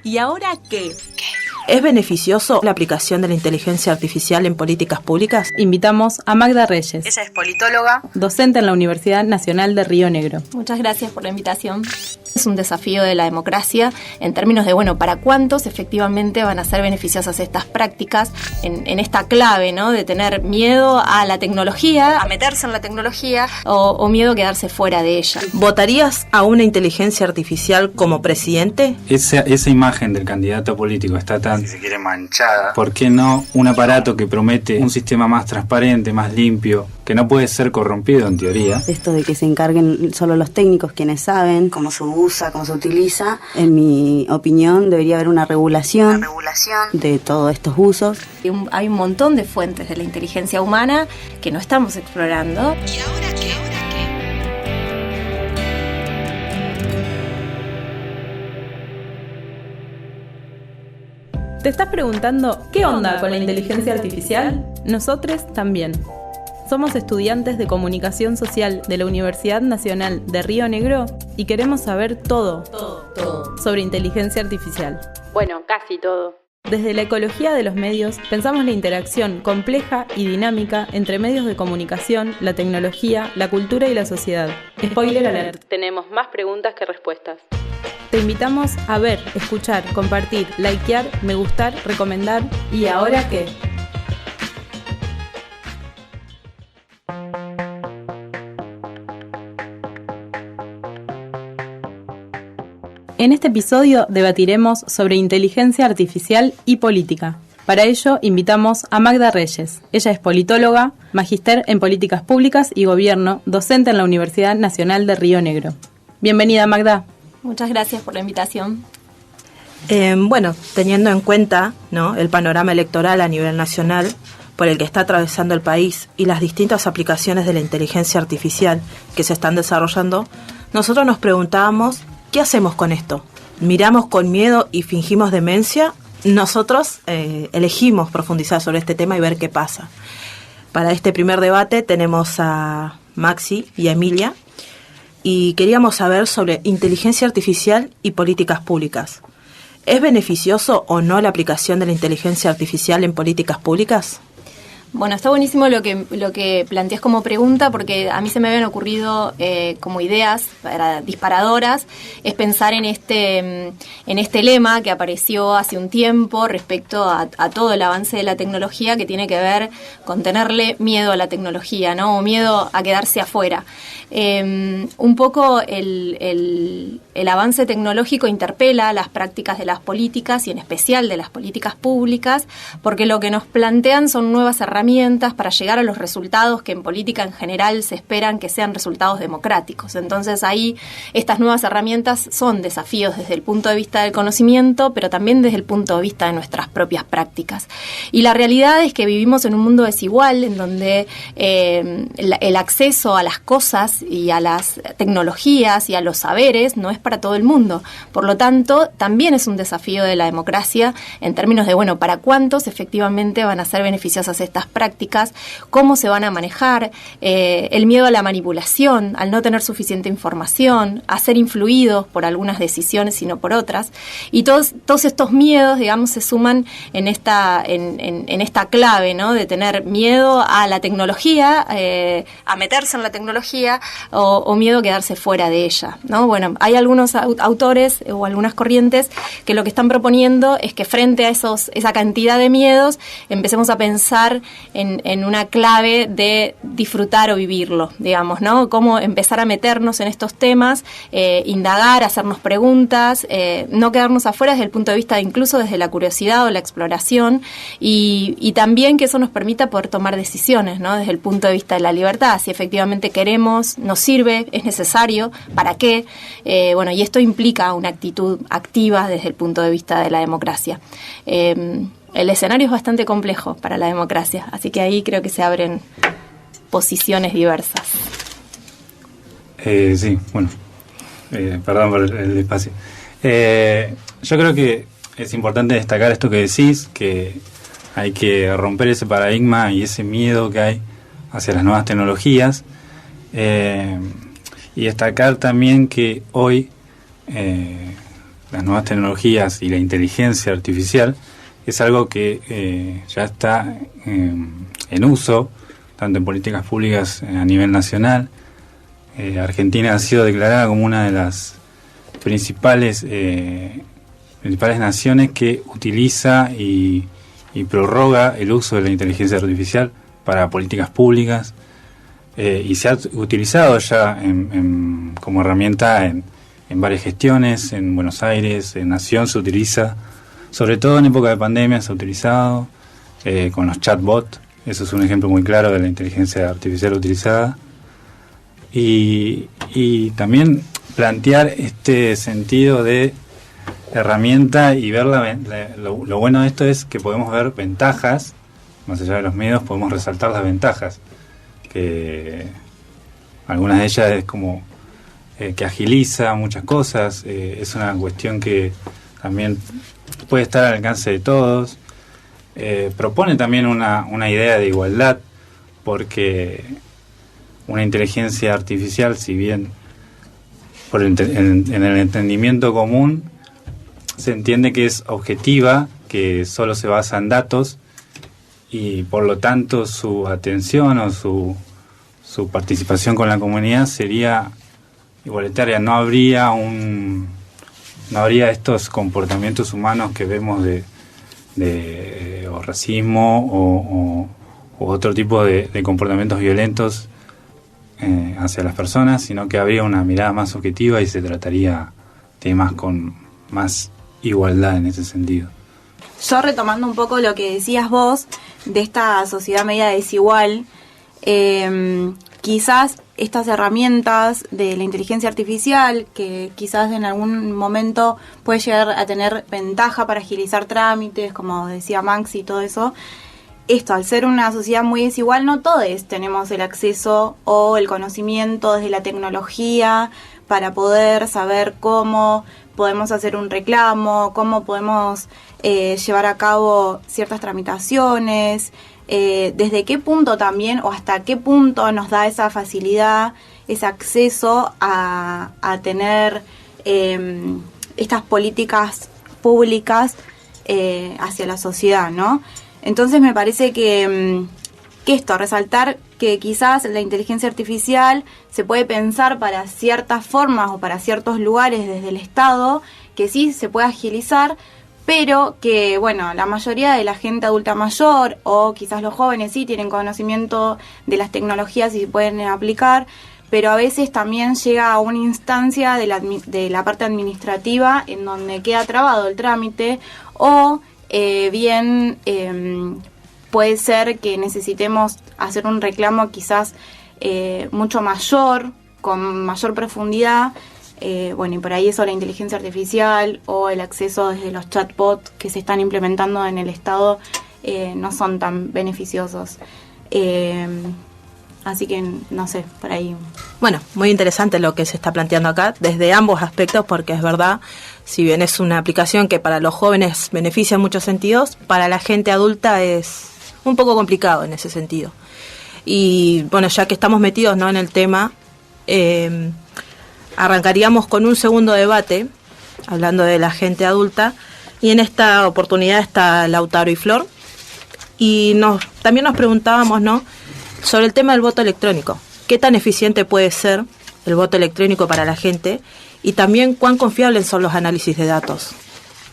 ¿Y ahora qué? ¿Es beneficioso la aplicación de la inteligencia artificial en políticas públicas? Invitamos a Magda Reyes. Ella es politóloga, docente en la Universidad Nacional de Río Negro. Muchas gracias por la invitación. Es un desafío de la democracia en términos de, ¿para cuántos efectivamente van a ser beneficiosas estas prácticas en esta clave, ¿no? De tener miedo a la tecnología, a meterse en la tecnología o miedo a quedarse fuera de ella. ¿Votarías a una inteligencia artificial como presidente? Esa imagen del candidato político está tan, si se quiere, manchada. ¿Por qué no un aparato que promete un sistema más transparente, más limpio, que no puede ser corrompido en teoría? Esto de que se encarguen solo los técnicos, quienes saben cómo se usa, cómo se utiliza, en mi opinión debería haber una regulación de todos estos usos. Hay un montón de fuentes de la inteligencia humana que no estamos explorando. ¿y ahora qué? ¿Te estás preguntando qué onda con la inteligencia artificial? Nosotros también. Somos estudiantes de Comunicación Social de la Universidad Nacional de Río Negro y queremos saber todo sobre inteligencia artificial. Bueno, casi todo. Desde la ecología de los medios, pensamos la interacción compleja y dinámica entre medios de comunicación, la tecnología, la cultura y la sociedad. Spoiler alert, tenemos más preguntas que respuestas. Te invitamos a ver, escuchar, compartir, likear, me gustar, recomendar. ¿Y ahora qué? En este episodio debatiremos sobre inteligencia artificial y política. Para ello invitamos a Magda Reyes. Ella es politóloga, magíster en políticas públicas y gobierno, docente en la Universidad Nacional de Río Negro. Bienvenida, Magda. Muchas gracias por la invitación. Teniendo en cuenta, ¿no?, el panorama electoral a nivel nacional por el que está atravesando el país y las distintas aplicaciones de la inteligencia artificial que se están desarrollando, nosotros nos preguntábamos, ¿qué hacemos con esto? ¿Miramos con miedo y fingimos demencia? Nosotros elegimos profundizar sobre este tema y ver qué pasa. Para este primer debate tenemos a Maxi y a Emilia y queríamos saber sobre inteligencia artificial y políticas públicas. ¿Es beneficioso o no la aplicación de la inteligencia artificial en políticas públicas? Bueno, está buenísimo lo que planteas como pregunta, porque a mí se me habían ocurrido como ideas disparadoras, es pensar en este lema que apareció hace un tiempo respecto a todo el avance de la tecnología, que tiene que ver con tenerle miedo a la tecnología, ¿no? O miedo a quedarse afuera. Un poco el avance tecnológico interpela las prácticas de las políticas y en especial de las políticas públicas, porque lo que nos plantean son nuevas herramientas para llegar a los resultados que en política en general se esperan que sean resultados democráticos. Entonces ahí estas nuevas herramientas son desafíos desde el punto de vista del conocimiento, pero también desde el punto de vista de nuestras propias prácticas. Y la realidad es que vivimos en un mundo desigual, en donde el acceso a las cosas y a las tecnologías y a los saberes no es para todo el mundo. Por lo tanto, también es un desafío de la democracia en términos de, ¿para cuántos efectivamente van a ser beneficiosas estas prácticas? ¿Cómo se van a manejar? El miedo a la manipulación, al no tener suficiente información, a ser influidos por algunas decisiones y no por otras. Y todos estos miedos, digamos, se suman en esta clave, ¿no? De tener miedo a la tecnología, a meterse en la tecnología o miedo a quedarse fuera de ella, ¿no? Bueno, hay algunos autores o algunas corrientes que lo que están proponiendo es que frente a esa cantidad de miedos empecemos a pensar en una clave de disfrutar o vivirlo, digamos, ¿no? Cómo empezar a meternos en estos temas, indagar, hacernos preguntas, no quedarnos afuera desde el punto de vista incluso desde la curiosidad o la exploración y también que eso nos permita poder tomar decisiones, ¿no? Desde el punto de vista de la libertad, si efectivamente queremos, nos sirve, es necesario, ¿para qué? Y esto implica una actitud activa desde el punto de vista de la democracia. El escenario es bastante complejo para la democracia, así que ahí creo que se abren posiciones diversas. Sí, perdón por el espacio. Yo creo que es importante destacar esto que decís, que hay que romper ese paradigma y ese miedo que hay hacia las nuevas tecnologías, y destacar también que hoy las nuevas tecnologías y la inteligencia artificial es algo que ya está en uso, tanto en políticas públicas a nivel nacional. Argentina ha sido declarada como una de las principales naciones que utiliza y prorroga el uso de la inteligencia artificial para políticas públicas, y se ha utilizado ya como herramienta en varias gestiones. En Buenos Aires, en Nación se utiliza, sobre todo en época de pandemia se ha utilizado con los chatbots. Eso es un ejemplo muy claro de la inteligencia artificial utilizada. Y también plantear este sentido de herramienta y ver lo bueno de esto es que podemos ver ventajas, más allá de los miedos, podemos resaltar las ventajas, que algunas de ellas es como que agiliza muchas cosas, es una cuestión que también puede estar al alcance de todos, propone también una idea de igualdad, porque una inteligencia artificial, si bien en el entendimiento común se entiende que es objetiva, que solo se basa en datos, y por lo tanto su atención o su participación con la comunidad sería igualitaria. No habría estos comportamientos humanos que vemos de o racismo o otro tipo de comportamientos violentos hacia las personas, sino que habría una mirada más objetiva y se trataría temas con más igualdad en ese sentido. Yo, retomando un poco lo que decías vos de esta sociedad media desigual, quizás estas herramientas de la inteligencia artificial, que quizás en algún momento puede llegar a tener ventaja para agilizar trámites, como decía Max y todo eso, esto, al ser una sociedad muy desigual, no todos tenemos el acceso o el conocimiento desde la tecnología para poder saber cómo podemos hacer un reclamo, cómo podemos llevar a cabo ciertas tramitaciones, desde qué punto también o hasta qué punto nos da esa facilidad, ese acceso a tener estas políticas públicas hacia la sociedad, ¿no? Entonces me parece que esto, resaltar que quizás la inteligencia artificial se puede pensar para ciertas formas o para ciertos lugares desde el Estado, que sí se puede agilizar, pero que, bueno, la mayoría de la gente adulta mayor o quizás los jóvenes sí tienen conocimiento de las tecnologías y se pueden aplicar, pero a veces también llega a una instancia de la parte administrativa en donde queda trabado el trámite o puede ser que necesitemos hacer un reclamo quizás mucho mayor, con mayor profundidad, y por ahí eso, la inteligencia artificial o el acceso desde los chatbots que se están implementando en el Estado no son tan beneficiosos. Así que, no sé, por ahí. Bueno, muy interesante lo que se está planteando acá, desde ambos aspectos, porque es verdad, si bien es una aplicación que para los jóvenes beneficia en muchos sentidos, para la gente adulta es un poco complicado en ese sentido. Y bueno, ya que estamos metidos, ¿no?, en el tema, arrancaríamos con un segundo debate, hablando de la gente adulta, y en esta oportunidad está Lautaro y Flor, y también nos preguntábamos, ¿no?, sobre el tema del voto electrónico. ¿Qué tan eficiente puede ser el voto electrónico para la gente? Y también, ¿cuán confiables son los análisis de datos?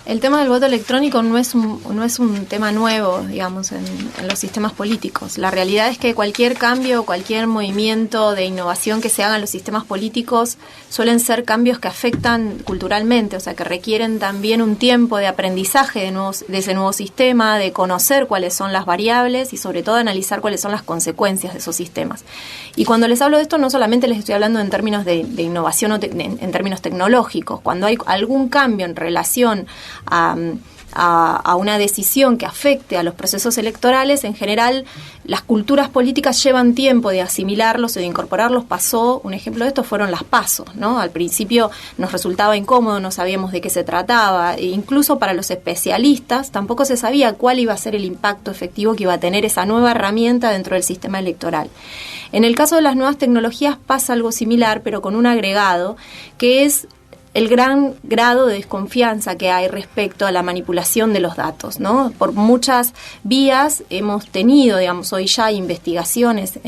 El tema del voto electrónico no es un tema nuevo, digamos, en los sistemas políticos. La realidad es que cualquier cambio, cualquier movimiento de innovación que se haga en los sistemas políticos suelen ser cambios que afectan culturalmente, o sea, que requieren también un tiempo de aprendizaje de ese nuevo sistema, de conocer cuáles son las variables y sobre todo analizar cuáles son las consecuencias de esos sistemas. Y cuando les hablo de esto, no solamente les estoy hablando en términos de innovación o en términos tecnológicos. Cuando hay algún cambio en relación a una decisión que afecte a los procesos electorales, en general las culturas políticas llevan tiempo de asimilarlos o de incorporarlos. Un ejemplo de esto fueron las PASO, ¿no? Al principio nos resultaba incómodo, no sabíamos de qué se trataba, e incluso para los especialistas tampoco se sabía cuál iba a ser el impacto efectivo que iba a tener esa nueva herramienta dentro del sistema electoral. En el caso de las nuevas tecnologías pasa algo similar, pero con un agregado, que es el gran grado de desconfianza que hay respecto a la manipulación de los datos, ¿no? Por muchas vías hemos tenido, digamos, hoy ya investigaciones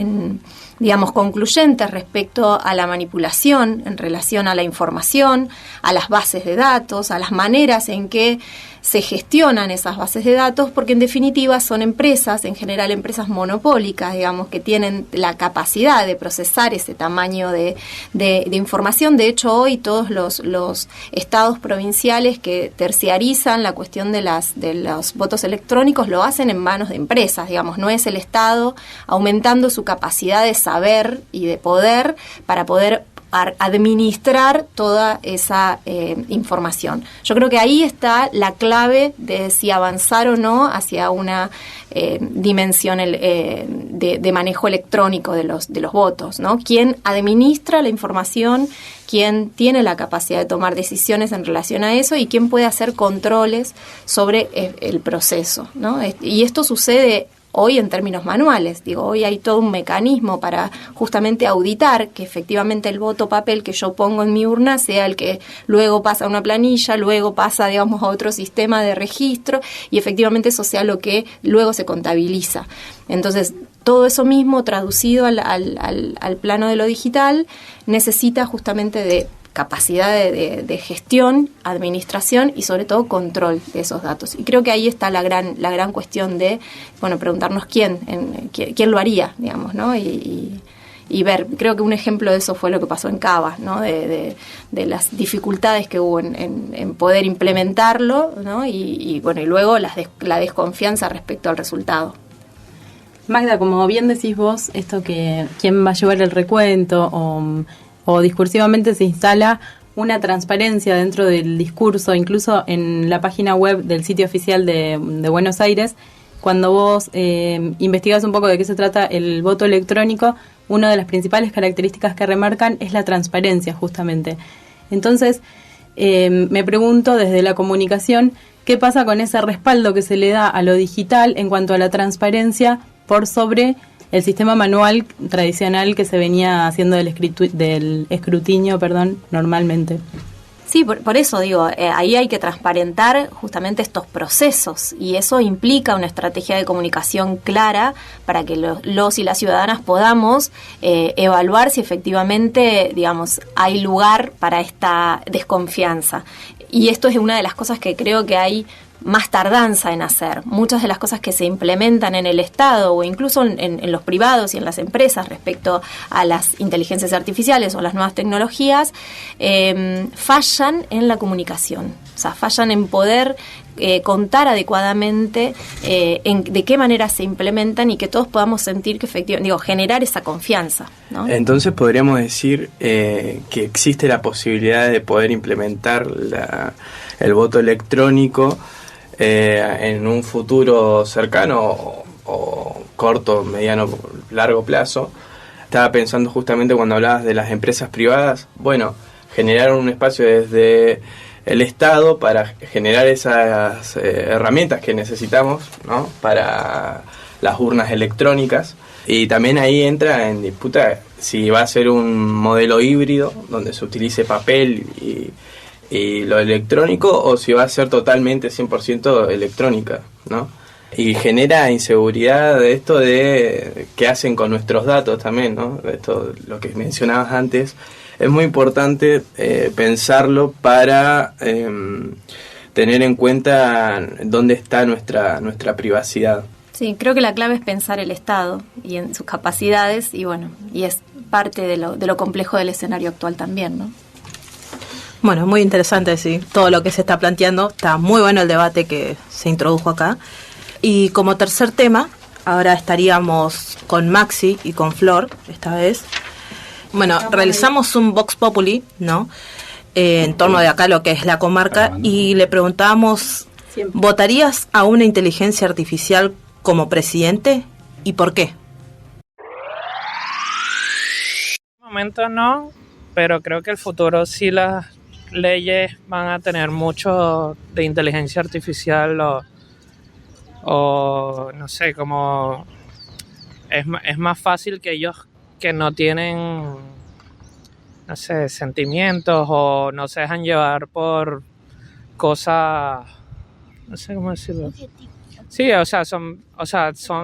concluyentes respecto a la manipulación en relación a la información, a las bases de datos, a las maneras en que se gestionan esas bases de datos, porque en definitiva son empresas, en general empresas monopólicas, digamos, que tienen la capacidad de procesar ese tamaño de información. De hecho, hoy todos los estados provinciales que terciarizan la cuestión de los votos electrónicos lo hacen en manos de empresas, digamos, no es el Estado aumentando su capacidad de saber y de poder para poder administrar toda esa información. Yo creo que ahí está la clave de si avanzar o no hacia una dimensión de manejo electrónico de los votos, ¿no? ¿Quién administra la información? ¿Quién tiene la capacidad de tomar decisiones en relación a eso? ¿Y quién puede hacer controles sobre el proceso, ¿no? Y esto sucede hoy en términos manuales. Digo, hoy hay todo un mecanismo para justamente auditar que efectivamente el voto papel que yo pongo en mi urna sea el que luego pasa a una planilla, luego pasa, digamos, a otro sistema de registro y efectivamente eso sea lo que luego se contabiliza. Entonces, todo eso mismo traducido al plano de lo digital necesita justamente de capacidad de gestión, administración y sobre todo control de esos datos. Y creo que ahí está la gran cuestión de, preguntarnos quién lo haría, digamos, ¿no? Y ver, creo que un ejemplo de eso fue lo que pasó en Cava, ¿no? De las dificultades que hubo en poder implementarlo, ¿no? Y luego la desconfianza respecto al resultado. Magda, como bien decís vos, esto que quién va a llevar el recuento o discursivamente se instala una transparencia dentro del discurso, incluso en la página web del sitio oficial de Buenos Aires, cuando vos investigás un poco de qué se trata el voto electrónico, una de las principales características que remarcan es la transparencia, justamente. Entonces, me pregunto desde la comunicación, ¿qué pasa con ese respaldo que se le da a lo digital en cuanto a la transparencia por sobre el sistema manual tradicional que se venía haciendo del escrutinio, normalmente? Sí, por eso digo, ahí hay que transparentar justamente estos procesos y eso implica una estrategia de comunicación clara para que los y las ciudadanas podamos evaluar si efectivamente, digamos, hay lugar para esta desconfianza. Y esto es una de las cosas que creo que hay más tardanza en hacer. Muchas de las cosas que se implementan en el Estado o incluso en los privados y en las empresas respecto a las inteligencias artificiales o las nuevas tecnologías fallan en la comunicación. O sea, fallan en poder contar adecuadamente de qué manera se implementan y que todos podamos sentir que efectivamente, generar esa confianza, ¿no? Entonces podríamos decir que existe la posibilidad de poder implementar el voto electrónico en un futuro cercano o corto, mediano, largo plazo. Estaba pensando justamente cuando hablabas de las empresas privadas, generar un espacio desde el Estado para generar esas herramientas que necesitamos, ¿no? Para las urnas electrónicas. Y también ahí entra en disputa si va a ser un modelo híbrido donde se utilice papel y lo electrónico o si va a ser totalmente 100% electrónica, ¿no? Y genera inseguridad de esto de qué hacen con nuestros datos también, ¿no? Esto, lo que mencionabas antes, es muy importante pensarlo para tener en cuenta dónde está nuestra privacidad. Sí, creo que la clave es pensar el Estado y en sus capacidades y es parte de lo complejo del escenario actual también, ¿no? Bueno, muy interesante, sí, todo lo que se está planteando. Está muy bueno el debate que se introdujo acá. Y como tercer tema, ahora estaríamos con Maxi y con Flor, esta vez. Realizamos un Vox Populi, ¿no? En torno de acá lo que es la comarca, y le preguntábamos, ¿votarías a una inteligencia artificial como presidente? ¿Y por qué? De momento no, pero creo que el futuro sí las leyes van a tener mucho de inteligencia artificial o no sé, como es más fácil que ellos que no tienen no sé, sentimientos o no se dejan llevar por cosas, no sé cómo decirlo. Sí, o sea, son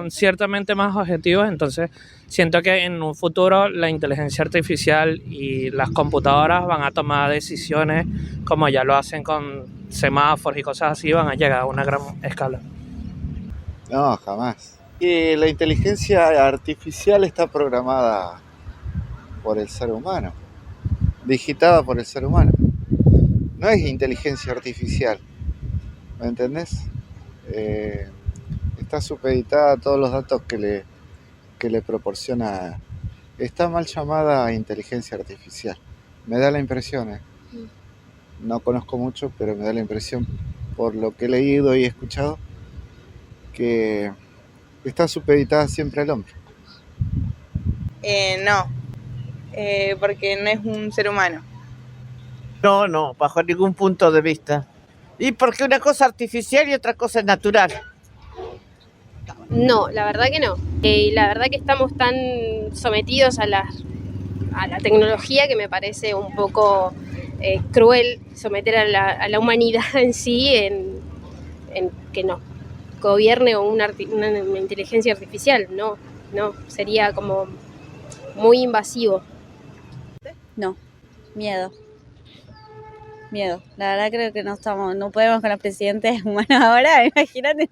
ciertamente más objetivos, entonces siento que en un futuro la inteligencia artificial y las computadoras van a tomar decisiones como ya lo hacen con semáforos y cosas así, van a llegar a una gran escala. No, jamás. Y la inteligencia artificial está programada por el ser humano, digitada por el ser humano. No es inteligencia artificial, ¿me entendés? Está supeditada a todos los datos que le proporciona. Está mal llamada inteligencia artificial. Me da la impresión, no conozco mucho, pero me da la impresión, por lo que he leído y escuchado, que está supeditada siempre al hombre. No, porque no es un ser humano. No, bajo ningún punto de vista. Y porque una cosa es artificial y otra cosa es natural. No, la verdad que no. Y la verdad que estamos tan sometidos a la tecnología que me parece un poco cruel someter a la humanidad en sí en que no gobierne una inteligencia artificial. No, sería como muy invasivo. No, miedo. La verdad creo que no podemos con los presidentes humanos ahora, imagínate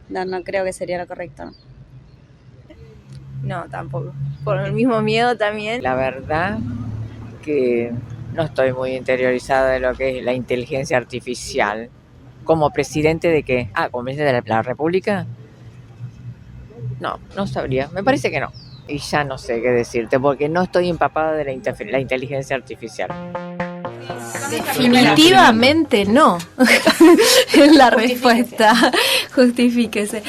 No creo que sería lo correcto. No, tampoco. Por el mismo miedo también. La verdad que no estoy muy interiorizado de lo que es la inteligencia artificial. ¿Como presidente de qué? ¿Como presidente de la República? No sabría. Me parece que no. Y ya no sé qué decirte, porque no estoy empapada de la inteligencia artificial. Definitivamente no. Es la respuesta. Justifíquese.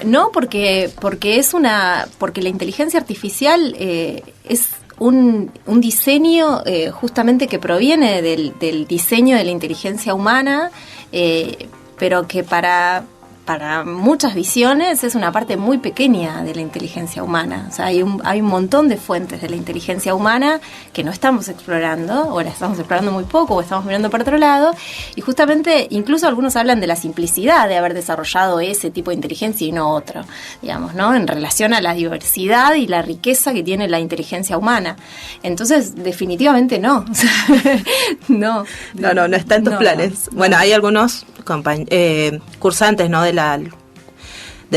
No, porque la inteligencia artificial es un diseño justamente que proviene del diseño de la inteligencia humana, pero que para muchas visiones es una parte muy pequeña de la inteligencia humana. O sea, hay un montón de fuentes de la inteligencia humana que no estamos explorando, o la estamos explorando muy poco, o estamos mirando para otro lado, y justamente incluso algunos hablan de la simplicidad de haber desarrollado ese tipo de inteligencia y no otro, digamos, ¿no? En relación a la diversidad y la riqueza que tiene la inteligencia humana. Entonces, definitivamente no. No está en tus planes. Bueno, hay algunos cursantes, ¿no?, de la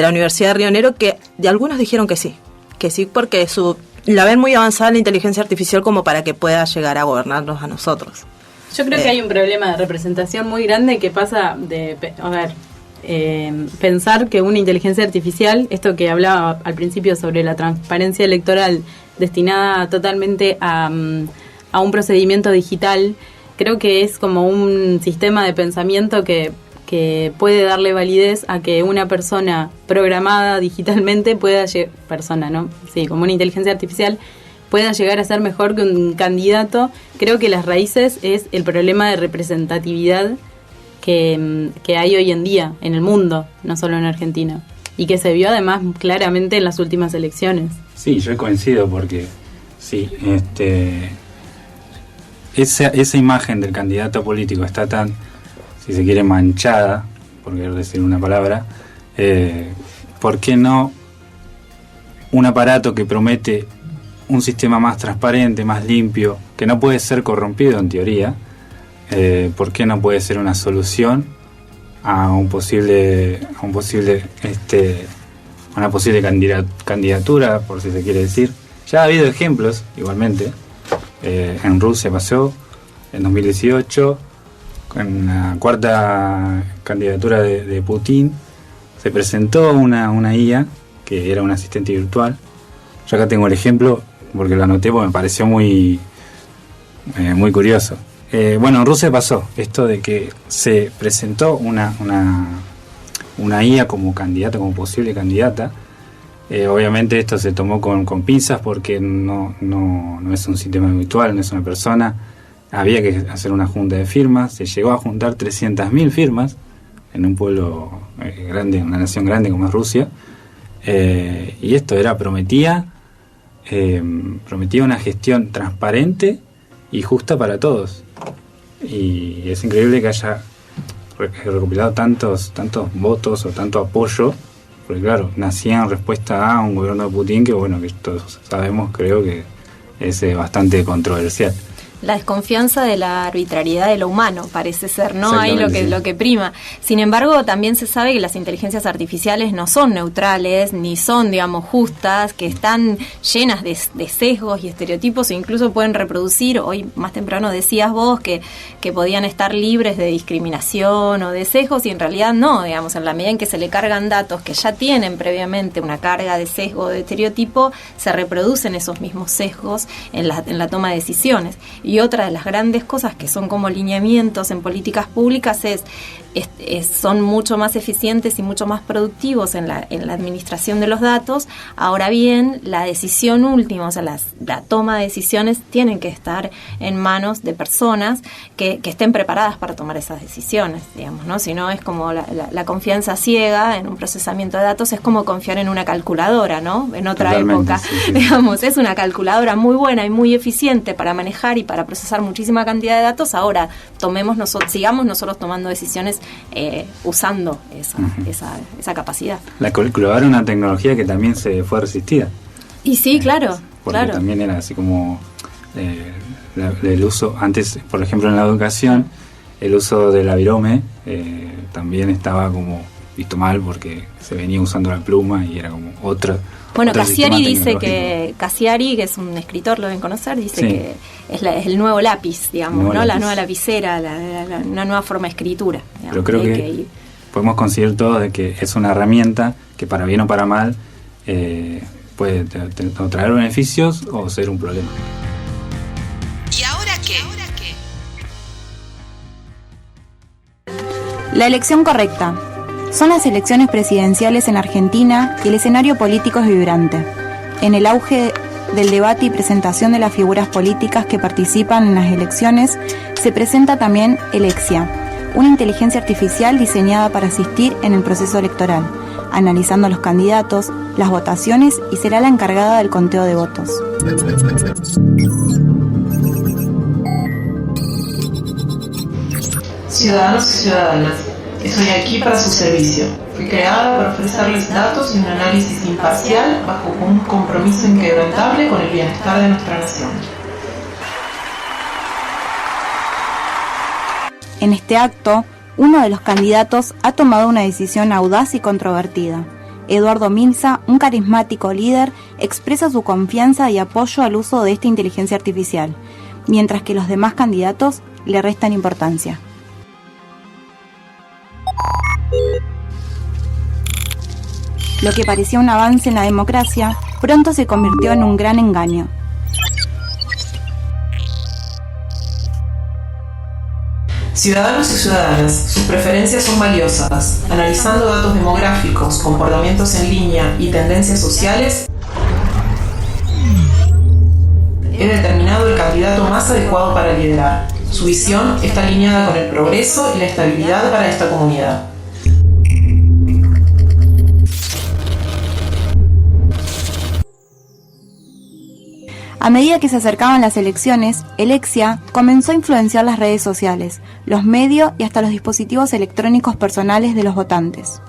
Universidad de Río Negro, que de algunos dijeron que sí, porque la ven muy avanzada la inteligencia artificial como para que pueda llegar a gobernarnos a nosotros. Yo creo que hay un problema de representación muy grande que pasa de, pensar que una inteligencia artificial, esto que hablaba al principio sobre la transparencia electoral destinada totalmente a un procedimiento digital, creo que es como un sistema de pensamiento que puede darle validez a que una persona programada digitalmente como una inteligencia artificial pueda llegar a ser mejor que un candidato. Creo que las raíces es el problema de representatividad que hay hoy en día en el mundo, no solo en Argentina, y que se vio además claramente en las últimas elecciones. Sí, yo coincido porque sí, esa imagen del candidato político está tan, si se quiere, manchada, por querer decir una palabra. ¿Por qué no un aparato que promete un sistema más transparente, más limpio, que no puede ser corrompido en teoría? ¿Por qué no puede ser una solución a una posible candidatura, por si se quiere decir? Ya ha habido ejemplos, igualmente. En Rusia pasó, en 2018, con la cuarta candidatura de Putin, se presentó una IA, que era un asistente virtual. Yo acá tengo el ejemplo, porque lo anoté porque me pareció muy curioso. Bueno, en Rusia pasó esto de que se presentó una IA como candidata, como posible candidata. Obviamente esto se tomó con pinzas porque no es un sistema virtual, no es una persona. Había que hacer una junta de firmas. Se llegó a juntar 300.000 firmas en un pueblo grande, una nación grande como es Rusia. Y esto prometía prometía una gestión transparente y justa para todos. Y es increíble que haya recopilado tantos votos o tanto apoyo, porque claro, nacía en respuesta a un gobierno de Putin que, bueno, que todos sabemos, creo que es bastante controversial. La desconfianza de la arbitrariedad de lo humano, parece ser, ¿no? Ahí lo que prima. Sin embargo, también se sabe que las inteligencias artificiales no son neutrales, ni son, digamos, justas, que están llenas de sesgos y estereotipos, e incluso pueden reproducir, hoy más temprano decías vos, que podían estar libres de discriminación o de sesgos, y en realidad no, digamos, en la medida en que se le cargan datos que ya tienen previamente una carga de sesgo o de estereotipo, se reproducen esos mismos sesgos en la toma de decisiones. Y otra de las grandes cosas que son como lineamientos en políticas públicas son mucho más eficientes y mucho más productivos en la administración de los datos. Ahora bien, la decisión última, o sea, la toma de decisiones tienen que estar en manos de personas que estén preparadas para tomar esas decisiones, digamos, ¿no? Si no, es como la confianza ciega en un procesamiento de datos, es como confiar en una calculadora, ¿no? En otra época, sí. Digamos, es una calculadora muy buena y muy eficiente para manejar y para procesar muchísima cantidad de datos. Ahora sigamos nosotros tomando decisiones usando esa capacidad. La calculadora era una tecnología que también se fue resistida. Y sí, claro. Porque claro. También era así como el uso, antes, por ejemplo, en la educación, el uso de la virome también estaba como visto mal porque se venía usando la pluma y era como otra. Bueno, Cassiari dice que que es un escritor, lo deben conocer, dice que es el nuevo lápiz, digamos, ¿no? La nueva lapicera, una nueva forma de escritura. Digamos. Pero creo que podemos considerar todos de que es una herramienta que para bien o para mal puede traer beneficios o ser un problema. ¿Y ahora qué? La elección correcta. Son las elecciones presidenciales en Argentina y el escenario político es vibrante. En el auge del debate y presentación de las figuras políticas que participan en las elecciones, se presenta también Elexia, una inteligencia artificial diseñada para asistir en el proceso electoral, analizando los candidatos, las votaciones y será la encargada del conteo de votos. Ciudadanos y ciudadanas, estoy aquí para su servicio. Fui creada para ofrecerles datos y un análisis imparcial bajo un compromiso inquebrantable con el bienestar de nuestra nación. En este acto, uno de los candidatos ha tomado una decisión audaz y controvertida. Eduardo Milsa, un carismático líder, expresa su confianza y apoyo al uso de esta inteligencia artificial, mientras que los demás candidatos le restan importancia. Lo que parecía un avance en la democracia, pronto se convirtió en un gran engaño. Ciudadanos y ciudadanas, sus preferencias son valiosas. Analizando datos demográficos, comportamientos en línea y tendencias sociales, he determinado el candidato más adecuado para liderar. Su visión está alineada con el progreso y la estabilidad para esta comunidad. A medida que se acercaban las elecciones, Elexia comenzó a influenciar las redes sociales, los medios y hasta los dispositivos electrónicos personales de los votantes.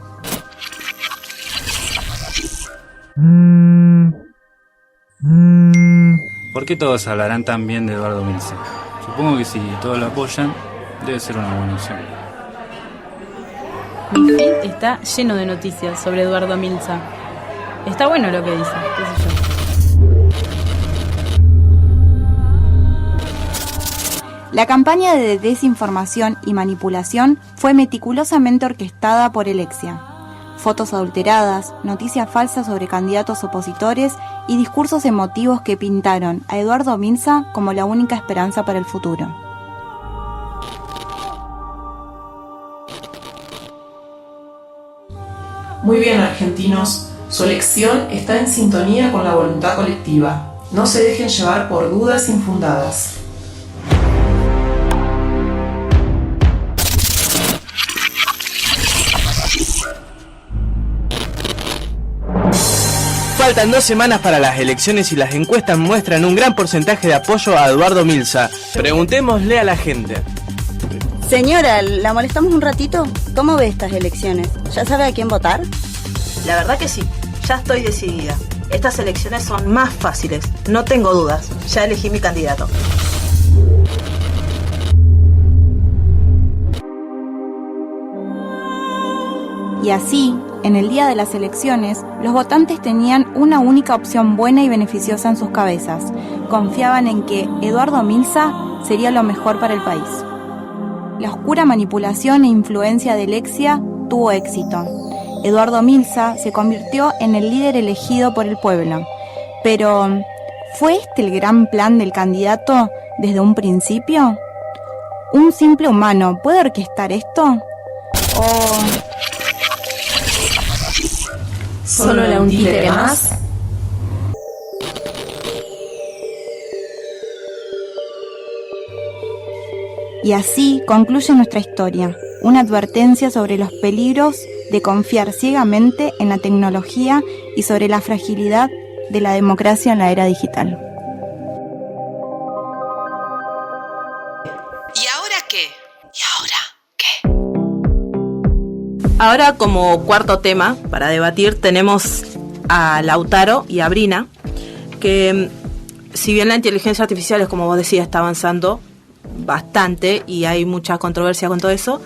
¿Por qué todos hablarán tan bien de Eduardo Milsa? Supongo que si todos lo apoyan, debe ser una buena opción. Mi feed está lleno de noticias sobre Eduardo Milsa. Está bueno lo que dice, qué sé yo. La campaña de desinformación y manipulación fue meticulosamente orquestada por Elexia. Fotos adulteradas, noticias falsas sobre candidatos opositores y discursos emotivos que pintaron a Eduardo Milsa como la única esperanza para el futuro. Muy bien, argentinos, su elección está en sintonía con la voluntad colectiva. No se dejen llevar por dudas infundadas. Faltan 2 semanas para las elecciones y las encuestas muestran un gran porcentaje de apoyo a Eduardo Milsa. Preguntémosle a la gente. Señora, ¿la molestamos un ratito? ¿Cómo ve estas elecciones? ¿Ya sabe a quién votar? La verdad que sí, ya estoy decidida. Estas elecciones son más fáciles, no tengo dudas. Ya elegí mi candidato. Y así, en el día de las elecciones, los votantes tenían una única opción buena y beneficiosa en sus cabezas. Confiaban en que Eduardo Milsa sería lo mejor para el país. La oscura manipulación e influencia de Lexia tuvo éxito. Eduardo Milsa se convirtió en el líder elegido por el pueblo. Pero, ¿fue este el gran plan del candidato desde un principio? ¿Un simple humano puede orquestar esto? ¿O solo era un títere más? Y así concluye nuestra historia, una advertencia sobre los peligros de confiar ciegamente en la tecnología y sobre la fragilidad de la democracia en la era digital. ¿Y ahora qué? Ahora, como cuarto tema para debatir, tenemos a Lautaro y a Brina, que si bien la inteligencia artificial, es como vos decías, está avanzando bastante y hay mucha controversia con todo eso,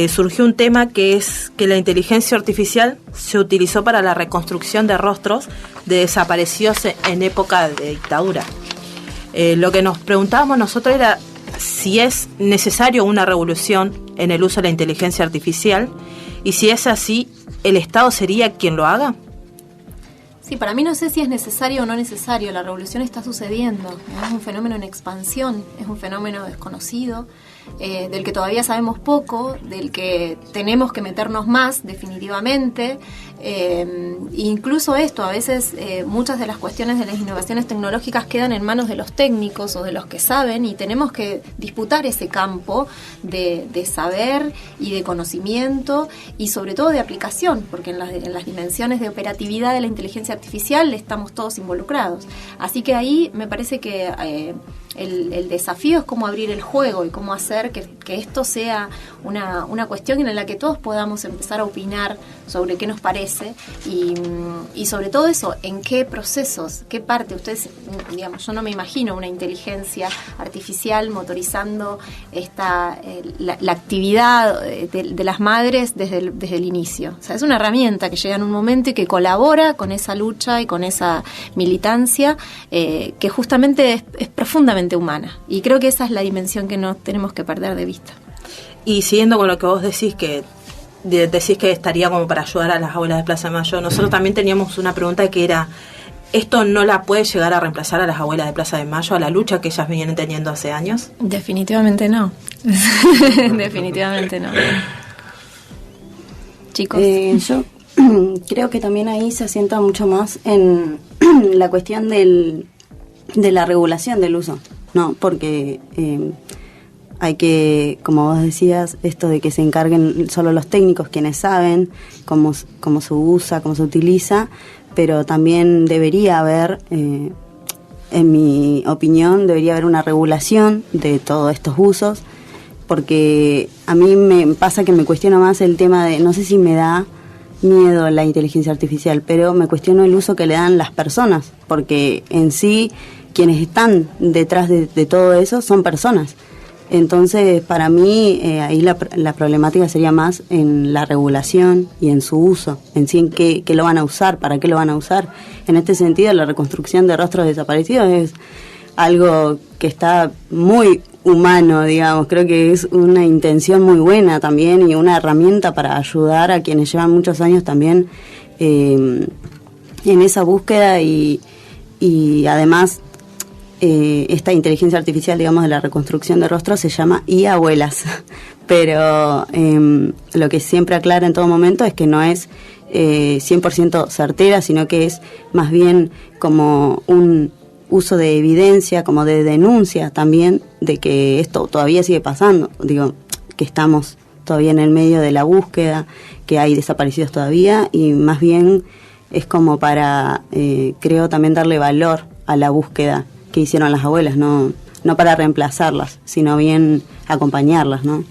surgió un tema que es que la inteligencia artificial se utilizó para la reconstrucción de rostros de desaparecidos en época de dictadura. Lo que nos preguntábamos nosotros era si es necesario una revolución en el uso de la inteligencia artificial, y si es así, ¿el Estado sería quien lo haga? Sí, para mí no sé si es necesario o no necesario. La revolución está sucediendo. Es un fenómeno en expansión, es un fenómeno desconocido, del que todavía sabemos poco, del que tenemos que meternos más definitivamente. Incluso esto, a veces muchas de las cuestiones de las innovaciones tecnológicas quedan en manos de los técnicos o de los que saben, y tenemos que disputar ese campo de saber y de conocimiento y sobre todo de aplicación, porque en las dimensiones de operatividad de la inteligencia artificial estamos todos involucrados. Así que ahí me parece que el desafío es cómo abrir el juego y cómo hacer que esto sea una cuestión en la que todos podamos empezar a opinar sobre qué nos parece y sobre todo eso, en qué procesos, qué parte. Ustedes, digamos, yo no me imagino una inteligencia artificial motorizando la actividad de las madres desde el inicio. O sea, es una herramienta que llega en un momento y que colabora con esa lucha y con esa militancia que justamente es profundamente humana. Y creo que esa es la dimensión que no tenemos que perder de vista. Y siguiendo con lo que vos decís que estaría como para ayudar a las abuelas de Plaza de Mayo, nosotros también teníamos una pregunta que era, ¿esto no la puede llegar a reemplazar a las abuelas de Plaza de Mayo, a la lucha que ellas vienen teniendo hace años? Definitivamente no. Definitivamente no. Chicos. Yo creo que también ahí se asienta mucho más en la cuestión de la regulación del uso, ¿no? Porque hay que, como vos decías, esto de que se encarguen solo los técnicos, quienes saben cómo se usa, cómo se utiliza, pero también debería haber, en mi opinión, debería haber una regulación de todos estos usos, porque a mí me pasa que me cuestiono más el tema de, no sé si me da miedo la inteligencia artificial, pero me cuestiono el uso que le dan las personas, porque en sí quienes están detrás de todo eso son personas. Entonces, para mí, ahí la problemática sería más en la regulación y en su uso, en sí en qué lo van a usar, para qué lo van a usar. En este sentido, la reconstrucción de rostros desaparecidos es algo que está muy humano, digamos. Creo que es una intención muy buena también y una herramienta para ayudar a quienes llevan muchos años también en esa búsqueda y además esta inteligencia artificial, digamos, de la reconstrucción de rostros se llama IA-abuelas, pero lo que siempre aclara en todo momento es que no es 100% certera, sino que es más bien como un uso de evidencia, como de denuncia también de que esto todavía sigue pasando, digo, que estamos todavía en el medio de la búsqueda, que hay desaparecidos todavía y más bien es como para, creo, también darle valor a la búsqueda que hicieron las abuelas, no para reemplazarlas, sino bien acompañarlas, ¿no?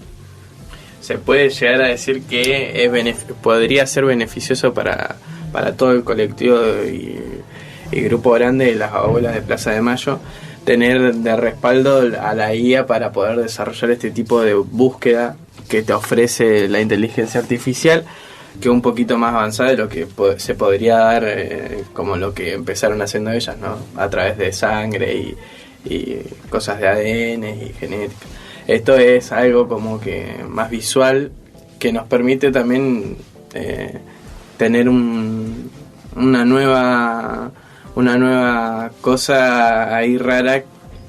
Se puede llegar a decir que podría ser beneficioso para todo el colectivo y grupo grande de las abuelas de Plaza de Mayo tener de respaldo a la IA para poder desarrollar este tipo de búsqueda que te ofrece la inteligencia artificial, que es un poquito más avanzada de lo que se podría dar como lo que empezaron haciendo ellas, ¿no? A través de sangre y cosas de ADN y genética. Esto es algo como que más visual, que nos permite también tener una nueva cosa ahí rara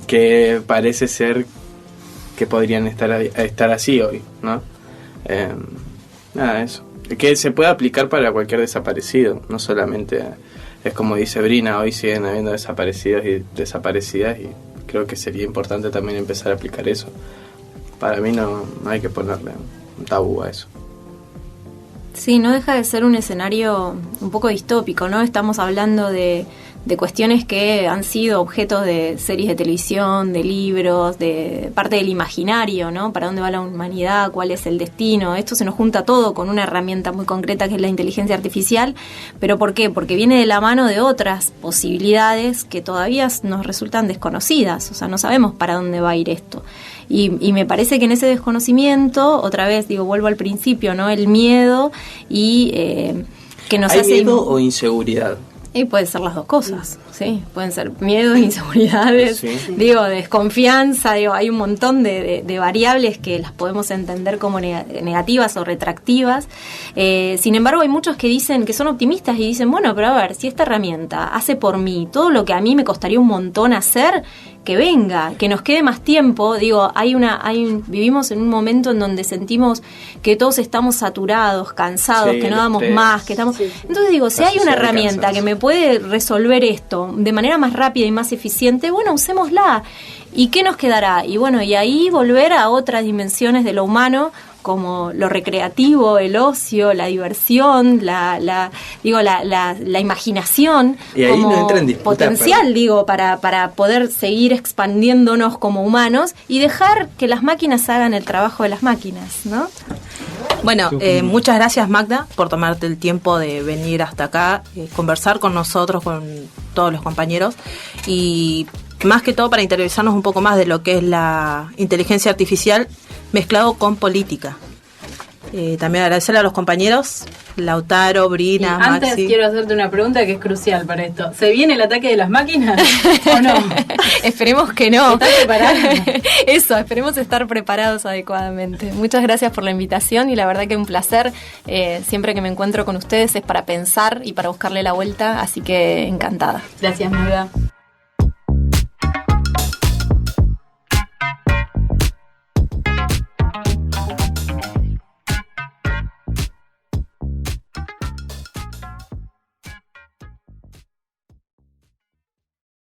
que parece ser que podrían estar así hoy, ¿no? Nada, eso. Que se puede aplicar para cualquier desaparecido, no solamente, es como dice Brina, hoy siguen habiendo desaparecidos y desaparecidas y creo que sería importante también empezar a aplicar eso. Para mí no hay que ponerle un tabú a eso. Sí, no deja de ser un escenario un poco distópico, ¿no? Estamos hablando de cuestiones que han sido objetos de series de televisión, de libros, de parte del imaginario, ¿no? ¿Para dónde va la humanidad? ¿Cuál es el destino? Esto se nos junta todo con una herramienta muy concreta que es la inteligencia artificial. ¿Pero por qué? Porque viene de la mano de otras posibilidades que todavía nos resultan desconocidas. O sea, no sabemos para dónde va a ir esto. Y me parece que en ese desconocimiento, otra vez, vuelvo al principio, ¿no? El miedo y que nos hace... ¿Hay miedo o inseguridad? Y pueden ser las dos cosas, sí, pueden ser miedos, inseguridades, sí. Desconfianza, hay un montón de variables que las podemos entender como negativas o retractivas. Sin embargo, hay muchos que dicen que son optimistas y dicen, bueno, pero a ver, si esta herramienta hace por mí todo lo que a mí me costaría un montón hacer, que venga, que nos quede más tiempo. Vivimos en un momento en donde sentimos que todos estamos saturados, cansados, que no damos más, que estamos... Sí. Entonces si hay una herramienta que me puede resolver esto de manera más rápida y más eficiente, bueno, usémosla. ¿Y qué nos quedará? Y ahí volver a otras dimensiones de lo humano, como lo recreativo, el ocio, la diversión, la imaginación, y ahí como no entra en disputa, potencial, para poder seguir expandiéndonos como humanos y dejar que las máquinas hagan el trabajo de las máquinas, ¿no? Bueno, muchas gracias, Magda, por tomarte el tiempo de venir hasta acá, conversar con nosotros, con todos los compañeros, y más que todo para interiorizarnos un poco más de lo que es la inteligencia artificial mezclado con política. También agradecerle a los compañeros, Lautaro, Brina, Maxi. Antes quiero hacerte una pregunta que es crucial para esto. ¿Se viene el ataque de las máquinas o no? Esperemos que no. ¿Estás preparada? Eso, esperemos estar preparados adecuadamente. Muchas gracias por la invitación y la verdad que un placer. Siempre que me encuentro con ustedes es para pensar y para buscarle la vuelta, así que encantada. Gracias, Magda.